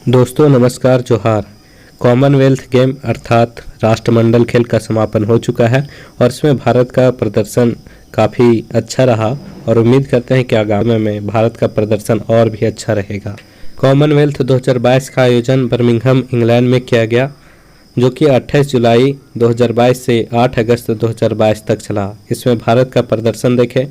दोस्तों नमस्कार जोहार। कॉमनवेल्थ गेम अर्थात राष्ट्रमंडल खेल का समापन हो चुका है और इसमें भारत का प्रदर्शन काफ़ी अच्छा रहा और उम्मीद करते हैं कि आगामी में भारत का प्रदर्शन और भी अच्छा रहेगा। कॉमनवेल्थ 2022 का आयोजन बर्मिंघम इंग्लैंड में किया गया, जो कि 28 जुलाई 2022 से 8 अगस्त 2022 तक चला। इसमें भारत का प्रदर्शन देखें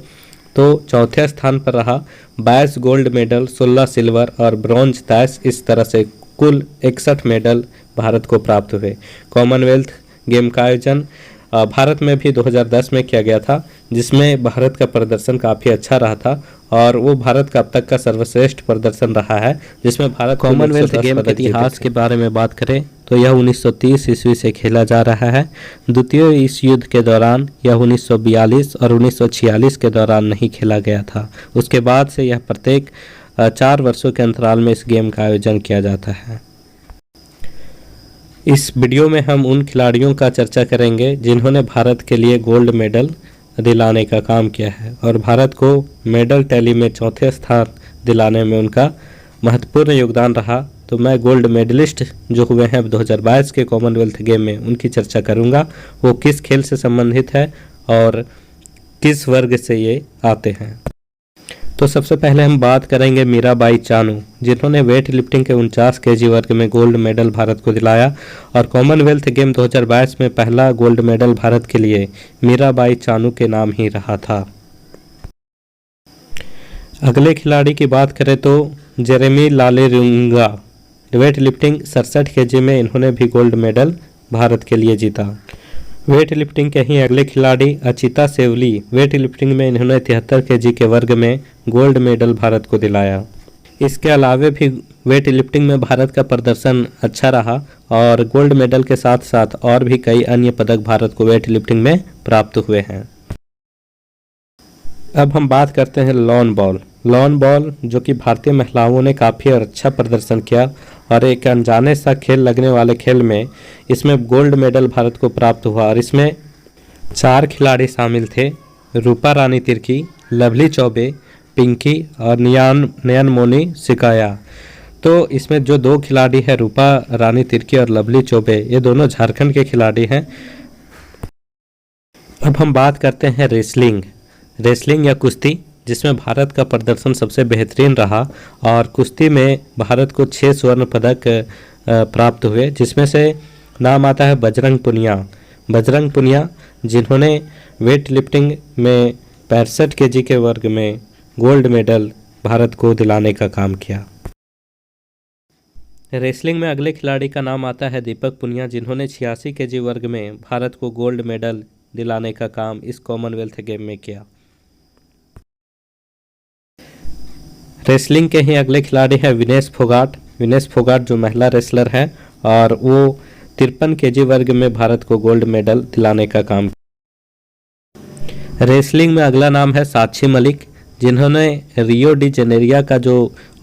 तो चौथे स्थान पर रहा। 22 गोल्ड मेडल, 16 सिल्वर और ब्रॉन्ज 10, इस तरह से कुल 61 मेडल भारत को प्राप्त हुए। कॉमनवेल्थ गेम का आयोजन भारत में भी 2010 में किया गया था, जिसमें भारत का प्रदर्शन काफ़ी अच्छा रहा था और वो भारत का अब तक का सर्वश्रेष्ठ प्रदर्शन रहा है, जिसमें भारत कॉमनवेल्थ गेम के इतिहास के बारे में बात करें तो यह 1930 ईस्वी से खेला जा रहा है। द्वितीय विश्व युद्ध के दौरान यह 1942 और 1946 के दौरान नहीं खेला गया था। उसके बाद से यह प्रत्येक 4 वर्षों के अंतराल में इस गेम का आयोजन किया जाता है। इस वीडियो में हम उन खिलाड़ियों का चर्चा करेंगे जिन्होंने भारत के लिए गोल्ड मेडल दिलाने का काम किया है और भारत को मेडल टैली में चौथे स्थान दिलाने में उनका महत्वपूर्ण योगदान रहा। तो मैं गोल्ड मेडलिस्ट जो हुए हैं 2022 के कॉमनवेल्थ गेम में उनकी चर्चा करूंगा। वो किस खेल से संबंधित है और किस वर्ग से ये आते हैं। तो सबसे पहले हम बात करेंगे मीराबाई चानू, जिन्होंने वेट लिफ्टिंग के 49 केजी वर्ग में गोल्ड मेडल भारत को दिलाया और कॉमनवेल्थ गेम 2022 में पहला गोल्ड मेडल भारत के लिए मीराबाई चानू के नाम ही रहा था। अगले खिलाड़ी की बात करें तो जेरेमी लालेरुंगा, वेट लिफ्टिंग 67 केजी में इन्होंने भी गोल्ड मेडल भारत के लिए जीता। वेट लिफ्टिंग के ही अगले खिलाड़ी अचिता सेवली, वेट लिफ्टिंग में इन्होंने 73 केजी के वर्ग में गोल्ड मेडल भारत को दिलाया। इसके अलावा भी वेट लिफ्टिंग में भारत का प्रदर्शन अच्छा रहा और गोल्ड मेडल के साथ साथ और भी कई अन्य पदक भारत को वेट लिफ्टिंग में प्राप्त हुए हैं। अब हम बात करते हैं लॉन बॉल। लॉन बॉल जो कि भारतीय महिलाओं ने काफ़ी अच्छा प्रदर्शन किया और एक अनजाने सा खेल लगने वाले खेल में इसमें गोल्ड मेडल भारत को प्राप्त हुआ और इसमें 4 खिलाड़ी शामिल थे, रूपा रानी तिर्की, लवली चौबे, पिंकी और नयन मोनी सिकाया। तो इसमें जो 2 खिलाड़ी हैं रूपा रानी तिर्की और लवली चौबे, ये दोनों झारखंड के खिलाड़ी हैं। अब हम बात करते हैं रेसलिंग या कुश्ती, जिसमें भारत का प्रदर्शन सबसे बेहतरीन रहा और कुश्ती में भारत को 6 स्वर्ण पदक प्राप्त हुए, जिसमें से नाम आता है बजरंग पुनिया, जिन्होंने वेट लिफ्टिंग में 65 केजी के वर्ग में गोल्ड मेडल भारत को दिलाने का काम किया। रेसलिंग में अगले खिलाड़ी का नाम आता है दीपक पुनिया, जिन्होंने 86 केजी वर्ग में भारत को गोल्ड मेडल दिलाने का काम इस कॉमनवेल्थ गेम में किया। रेसलिंग के ही अगले खिलाड़ी हैं विनेश फोगाट जो महिला रेसलर है और वो 53 केजी वर्ग में भारत को गोल्ड मेडल दिलाने का काम। रेसलिंग में अगला नाम है साक्षी मलिक, जिन्होंने रियो डी जेनेरिया का जो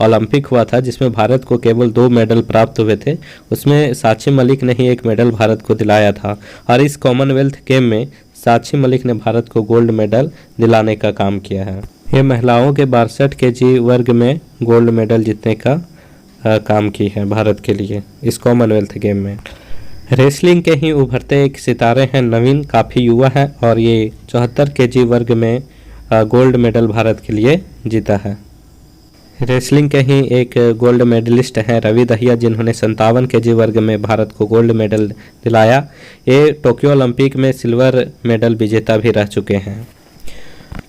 ओलंपिक हुआ था जिसमें भारत को केवल 2 मेडल प्राप्त हुए थे, उसमें साक्षी मलिक ने ही 1 मेडल भारत को दिलाया था और इस कॉमनवेल्थ गेम में साक्षी मलिक ने भारत को गोल्ड मेडल दिलाने का काम किया है। ये महिलाओं के 62 केजी वर्ग में गोल्ड मेडल जीतने का काम की है भारत के लिए इस कॉमनवेल्थ गेम में। रेसलिंग के ही उभरते एक सितारे हैं नवीन, काफ़ी युवा है और ये 74 केजी वर्ग में गोल्ड मेडल भारत के लिए जीता है। रेसलिंग के ही एक गोल्ड मेडलिस्ट हैं रवि दहिया, जिन्होंने 57 केजी वर्ग में भारत को गोल्ड मेडल दिलाया। ये टोक्यो ओलंपिक में सिल्वर मेडल विजेता भी रह चुके हैं।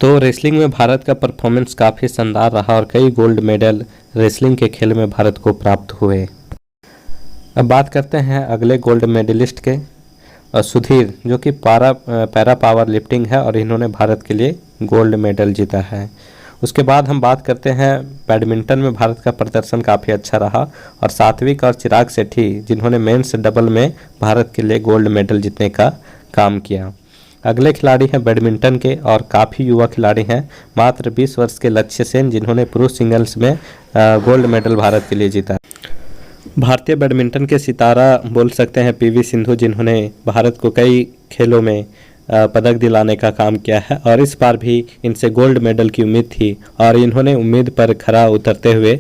तो रेसलिंग में भारत का परफॉर्मेंस काफ़ी शानदार रहा और कई गोल्ड मेडल रेसलिंग के खेल में भारत को प्राप्त हुए। अब बात करते हैं अगले गोल्ड मेडलिस्ट के, सुधीर, जो कि पैरा पावर लिफ्टिंग है और इन्होंने भारत के लिए गोल्ड मेडल जीता है। उसके बाद हम बात करते हैं बैडमिंटन में भारत का प्रदर्शन काफ़ी अच्छा रहा और सात्विक और चिराग सेठी, जिन्होंने मेंस डबल में भारत के लिए गोल्ड मेडल जीतने का काम किया। अगले खिलाड़ी हैं बैडमिंटन के और काफ़ी युवा खिलाड़ी हैं, मात्र 20 वर्ष के लक्ष्य सेन, जिन्होंने पुरुष सिंगल्स में गोल्ड मेडल भारत के लिए जीता। भारतीय बैडमिंटन के सितारा बोल सकते हैं पीवी सिंधु, जिन्होंने भारत को कई खेलों में पदक दिलाने का काम किया है और इस बार भी इनसे गोल्ड मेडल की उम्मीद थी और इन्होंने उम्मीद पर खरा उतरते हुए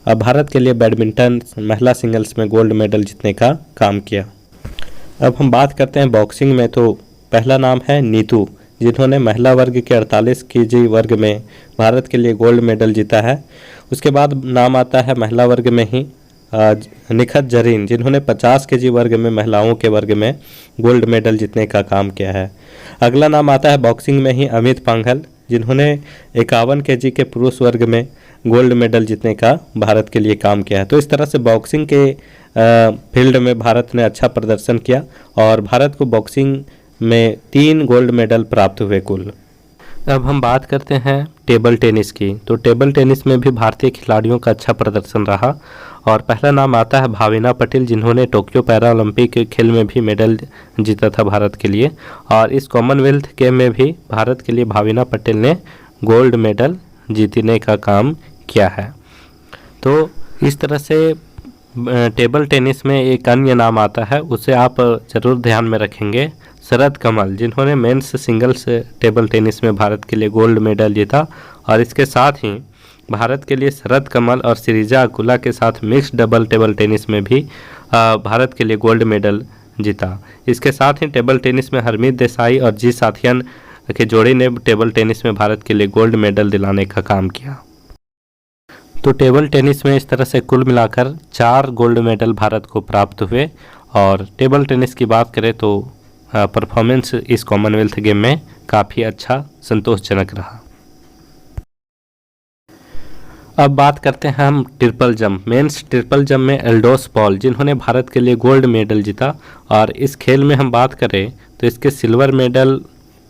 भारत के लिए बैडमिंटन महिला सिंगल्स में गोल्ड मेडल जीतने का काम किया। अब हम बात करते हैं बॉक्सिंग में, तो पहला नाम है नीतू, जिन्होंने महिला वर्ग के 48 केजी वर्ग में भारत के लिए गोल्ड मेडल जीता है। उसके बाद नाम आता है महिला वर्ग में ही निखत जरीन, जिन्होंने 50 केजी वर्ग में महिलाओं के वर्ग में गोल्ड मेडल जीतने का काम किया है। अगला नाम आता है बॉक्सिंग में ही अमित पांघल, जिन्होंने 51 केजी के पुरुष वर्ग में गोल्ड मेडल जीतने का भारत के लिए काम किया है। तो इस तरह से बॉक्सिंग के फील्ड में भारत ने अच्छा प्रदर्शन किया और भारत को बॉक्सिंग में 3 गोल्ड मेडल प्राप्त हुए कुल। अब हम बात करते हैं टेबल टेनिस की, तो टेबल टेनिस में भी भारतीय खिलाड़ियों का अच्छा प्रदर्शन रहा और पहला नाम आता है भाविना पटेल, जिन्होंने टोक्यो पैरा ओलंपिक खेल में भी मेडल जीता था भारत के लिए और इस कॉमनवेल्थ गेम में भी भारत के लिए भाविना पटेल ने गोल्ड मेडल जीतने का काम किया है। तो इस तरह से टेबल टेनिस में एक अन्य नाम आता है, उसे आप ज़रूर ध्यान में रखेंगे, शरद कमल, जिन्होंने मेंस सिंगल्स टेबल टेनिस में भारत के लिए गोल्ड मेडल जीता और इसके साथ ही भारत के लिए शरद कमल और श्रीजा अकुला के साथ मिक्स डबल टेबल टेनिस में भी भारत के लिए गोल्ड मेडल जीता। इसके साथ ही टेबल टेनिस में हरमीत देसाई और जी साथियन के जोड़ी ने टेबल टेनिस में भारत के लिए गोल्ड मेडल दिलाने का काम किया। तो टेबल टेनिस में इस तरह से कुल मिलाकर 4 गोल्ड मेडल भारत को प्राप्त हुए और टेबल टेनिस की बात करें तो परफॉर्मेंस इस कॉमनवेल्थ गेम में काफ़ी अच्छा संतोषजनक रहा। अब बात करते हैं हम triple jump, men's triple jump में एल्डोस पॉल, जिन्होंने भारत के लिए गोल्ड मेडल जीता और इस खेल में हम बात करें तो इसके सिल्वर मेडल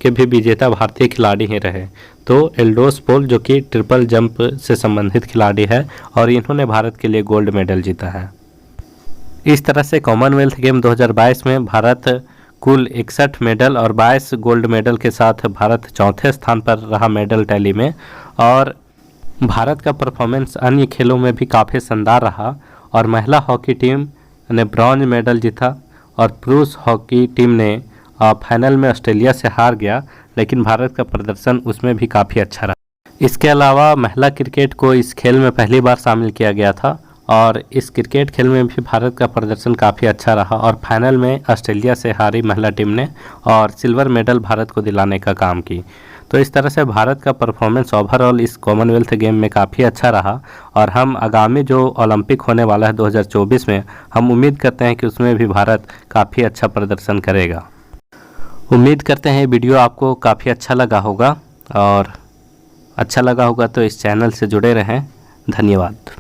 के भी विजेता भारतीय खिलाड़ी ही रहे। तो एल्डोस पॉल जो कि ट्रिपल जंप से संबंधित खिलाड़ी है और इन्होंने भारत के लिए गोल्ड मेडल जीता है। इस तरह से कॉमनवेल्थ गेम 2022 में भारत कुल 61 मेडल और 22 गोल्ड मेडल के साथ भारत चौथे स्थान पर रहा मेडल टैली में और भारत का परफॉर्मेंस अन्य खेलों में भी काफ़ी शानदार रहा और महिला हॉकी टीम ने ब्रॉन्ज मेडल जीता और पुरुष हॉकी टीम ने फाइनल में ऑस्ट्रेलिया से हार गया, लेकिन भारत का प्रदर्शन उसमें भी काफ़ी अच्छा रहा। इसके अलावा महिला क्रिकेट को इस खेल में पहली बार शामिल किया गया था और इस क्रिकेट खेल में भी भारत का प्रदर्शन काफ़ी अच्छा रहा और फाइनल में ऑस्ट्रेलिया से हारी महिला टीम ने और सिल्वर मेडल भारत को दिलाने का काम की। तो इस तरह से भारत का परफॉर्मेंस ओवरऑल इस कॉमनवेल्थ गेम में काफ़ी अच्छा रहा और हम आगामी जो ओलंपिक होने वाला है 2024 में हम उम्मीद करते हैं कि उसमें भी भारत काफ़ी अच्छा प्रदर्शन करेगा। उम्मीद करते हैं वीडियो आपको काफ़ी अच्छा लगा होगा और अच्छा लगा होगा तो इस चैनल से जुड़े रहें। धन्यवाद।